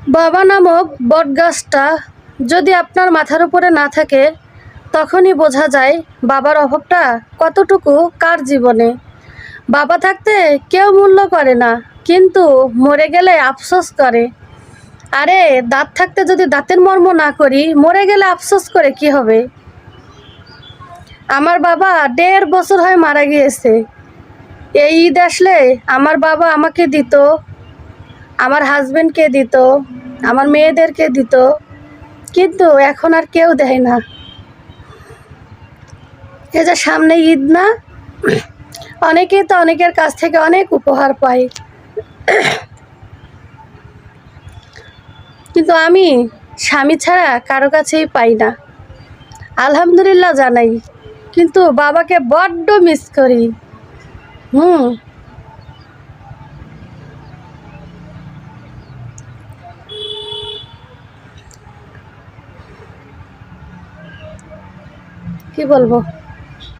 বাবা নামক বটগাছটা যদি আপনার মাথার উপরে না থাকে, তখনই বোঝা যায় বাবার অভাবটা কতটুকু কার জীবনে। বাবা থাকতে কেউ মূল্য করে না, কিন্তু মরে গেলে আফসোস করে। আরে দাঁত থাকতে যদি দাঁতের মর্ম না করি, মরে গেলে আফসোস করে কি হবে? আমার বাবা 1.5 বছর হয় মারা গিয়েছে। এই ঈদ আসলে আমার বাবা আমাকে দিত, আমার হাজবেন্ডকে দিত, আমার মেয়েদেরকে দিত, কিন্তু এখন আর কেউ দেয় না। এই যে সামনে ঈদ না, অনেকেই তো অনেকের কাছ থেকে অনেক উপহার পায়, কিন্তু আমি স্বামী ছাড়া কারো কাছেই পাই না। আলহামদুলিল্লাহ জানাই, কিন্তু বাবাকে বড্ড মিস করি। কি বলবো।